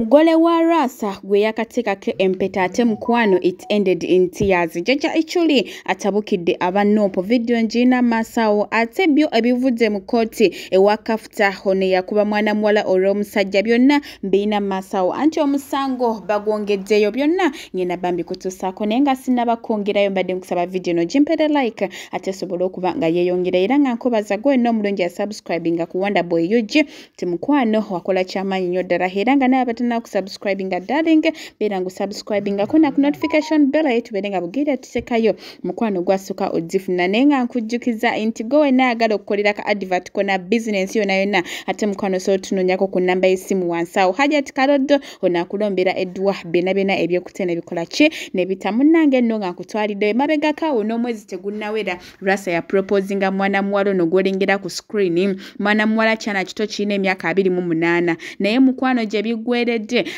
Gole wa Lwasa gwe yakatekako empeta ate mukwano it ended in tears. Jaja ichuli atabukidde abanoopo video njina masawo ate byo ebivudde mu kooti ewa kafuta hone yakuba mwana muwala olw'omusajja byonna mbina masawo anti omusango bagwongeddeyo byonna ngenda bambi kutusaako naye nga sinnabakwongerayo mbadde nkusaba video no gimpere like ate sobola okuba nga yeeyongera era nga nkubaza gwe no omulungi ya subscribinga ku Wonderboy UG ti mukwano wakola kyamaanyi nnyo ddala era nga naye na subscribing darling bera ngu subscribing akona ku notification bell yetu berenga bugira tusekayo mukwano gwasuka odifuna nenga nkujjukiza intigo na agalo kukolera ka advert kona business yona ate mukwano so tunonyako ku namba y'esimu wansawo Hajat Karodo ona kulombera edwa bena ebyo kutene bikola ki ne bitamunange nno nga kutwalide mabega kawo no mwezi tegunnawera Lwasa ya proposinga mwana muwalo no golengera ku screen mwana muwala chana kito kine emyaka 28 naye mukwano je bigwerede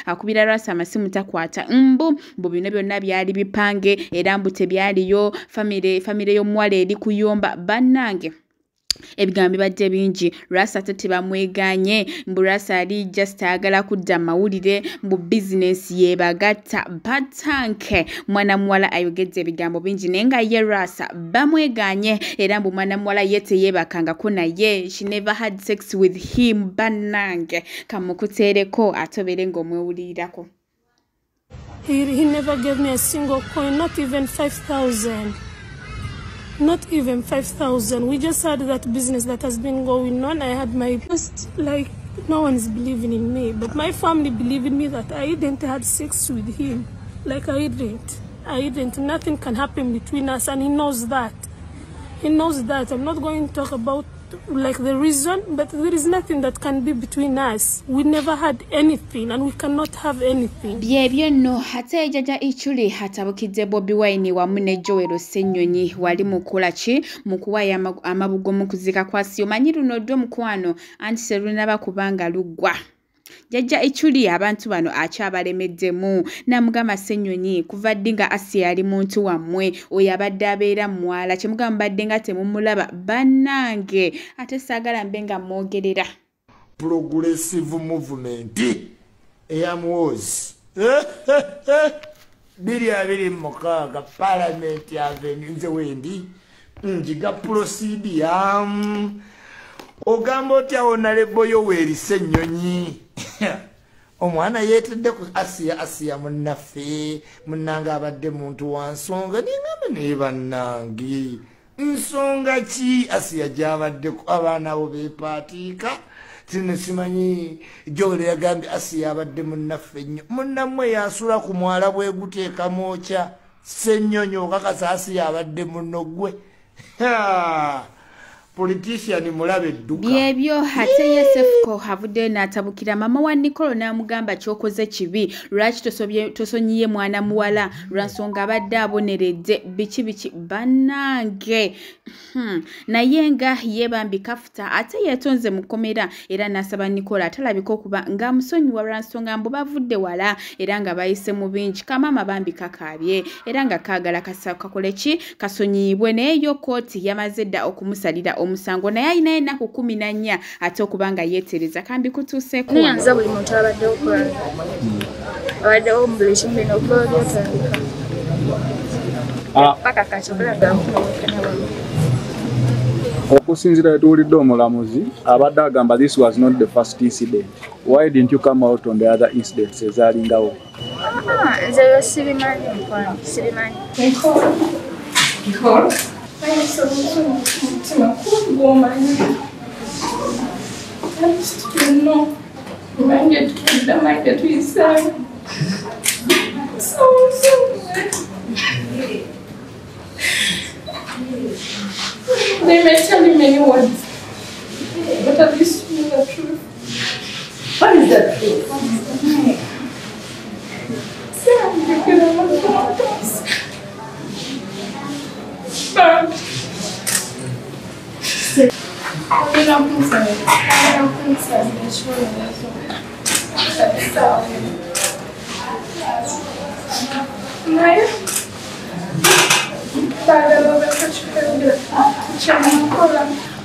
akubira Lwasa amasimu takwata mbu bino byonna byali bipange era mbu tebyaliyo famire y'omuwala eri kuyomba bannange ebigambo badde bingi Lwasa tebamweganye mbu Lwasa ali just agala kudda mawulire mbu business yebagatta batanke mwana muwala ayogedde ebigambo bingi naye nga ye Lwasa bamweganye era mbu mwana muwala ye teyebakangako naye she never had sex with him bannange kamukuteereko atobere ng'omwewulirirako. He never gave me a single coin, not even 5,000. Not even 5,000. We just had that business that has been going on. I had my just like no one is believing in me, but my family believe in me that I didn't have sex with him. Like I didn't. Nothing can happen between us, and he knows that. He knows that. I'm not going to talk about like the reason, but there is nothing that can be between us. We never had anything and we cannot have anything. Byebyo no hate jaja ichuli hatabukidde Bobi Wine wamu ne Joel Ssenyonyi wali mukola ki mukuwaya amabugo mu kuzika kwasi omanyi luno ddo mukwano anti seruna bakubanga lugwa. Jaja ichuli abantu bano akyabalemeddemu namugamba Ssenyonyi kuva ddinga Asia ali muntu wammwe oyo abadde abeera mwala kyemugamba badde nga temumulaba bannange ate saagala mbenga mwogerera progressive movement eyamuwozi 2026 parliament avenue nze wendi njiga procedure ogamba otya onalebo Yoweri Ssenyonyi omwana yetedde ku Asia munnaffe munnanga abadde muntu wa nsonga ningambe ne bannange nsonga ki Asia gyabadde ku abaana bo beepatiika simanyi Joel yagambye Asia abadde munnaffe nnyo munnammwe yasula ku mwala bwe guteeka mwokya Ssenyonyi okakasa Asia abadde munno gwe politician mulabe duka byebyo hate ye Cephcol havudde n'atabukira mama wa Nicole n'amugamba kyokoze kibi lwaki tosonyiye mwana muwala lwansonga abadde aboneredde biki bannange naye nga yebambi kafuta ate yetonze mukomera era n'asaba Nicole atalabika okuba nga musonyiwa lwansonga mbu bavudde wala era nga bayise mu bingi kamama bambi kakabye era nga kaagala kakole ki kasonyiyibwe naye yo kooti yamaze dda okumusalira omusango naye ayina ennaku 14 ate okubanga yeetereza kambi kutuuseeko nyanza buli muntu abadde okulanga abaddewo mu buli kimu bino okuba byotandika paka kakikulaga okusinziira tuwulidde omulamuzi abadde agamba this was not the first incident. Why didn't you come out on the other incidents ezaalingawo? Nze yo sibimanyi mukwano sibimanyi. Nicole? I saw some woman. I used to know. Minded to his son. So they may tell you many words, but at least you know the truth. What is the truth?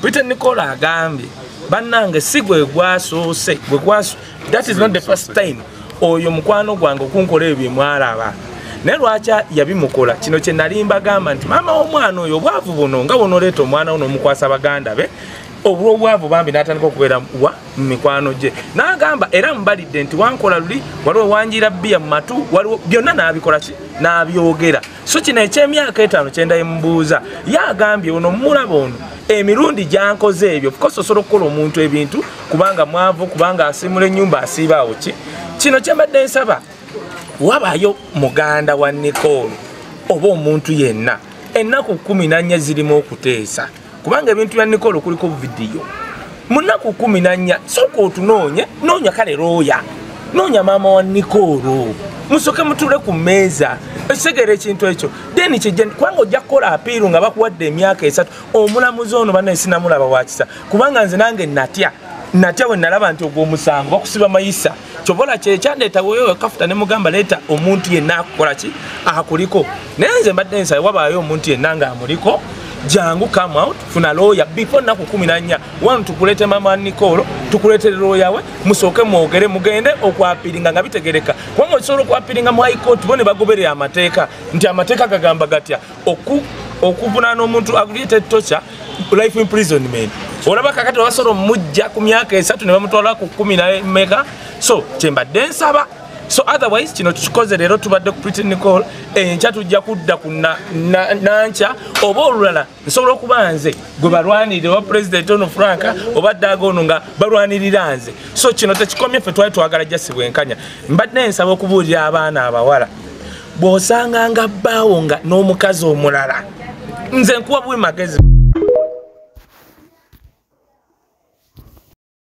Pretty Nicole agambye bannange si gwe gwasoose that is not the first time oyo mukwano gwange okunkola ebyo mwalaba naye lwaki yabimukola kino kye nali mbagamba nti maama w'omwana oyo obwavu buno nga bunoleeta omwana ono omukwasa baganda be obwavu bambi n'atandika okubeera wa mikwano gye n'agamba era mubalidde nti wankola luli waliwo wanjira bbiya mu matu waliwo byonna n'abikola ki n'abyogera so kino eky'emyaka 5 kyendaye mubuuza yagambye ono mulaba ono emirundi gyankoze ebyo because osobola okukola omuntu ebintu kubanga mwavu kubanga asimula ennyumba asiibaawo ki kino kyembadde nsaba wabayo muganda wa Nicole oba omuntu yenna ennaku 14 zirimu okuteesa kubanga ebintu bya Nicole kuliko video munaku 14 soko otunoonye noonya kale looya noonya maama wa Nicole musoke mutule ku mmeeza ekisegere ekintu ekyo then kwanga ojja kukola apiiru nga bakuwadde emyaka 3 omulamuzi ono banne sinamulaba wakisa kubanga nze nange natya bwe nalaba nti ogw'omusango bakusiba mayisa kyobola kyekyandeeta weyo kafuta ne mugamba leeta omuntu yenna akukola ki akuliko naye nze mbadde nsaba wabaayo omuntu yenna nga amuliko jangu come out funa lawyer before naku 14 wanu tukulete mama Nicole tukulete lawyer we musoke mwogere mugende okwapiringa nga bitegereka kwanga osoro okwapiringa mu high court bone bagobere amateeka nti amateeka gagamba gatya okuvunana omuntu agreated torture life imprisonment olaba kakati wasoro mujja ku myaka 3 ne bamutwala ku 10 mega so kyembadde nsaba so otherwise kino tukikoze leero tubadde ku Pretty Nicole enkya tujja kudda ku nancha oba olulala nsobola okuba nze gwe balwanirire wa president ono Franka oba ddaga ono nga balwanirira nze so kino tekikomye ffe twali twagala jasi bwenkanya mbadde nsaba okubuulira abaana abawala bw'osanga nga bbaawo nga n'omukazi omulala nze nkuwa bwe magezi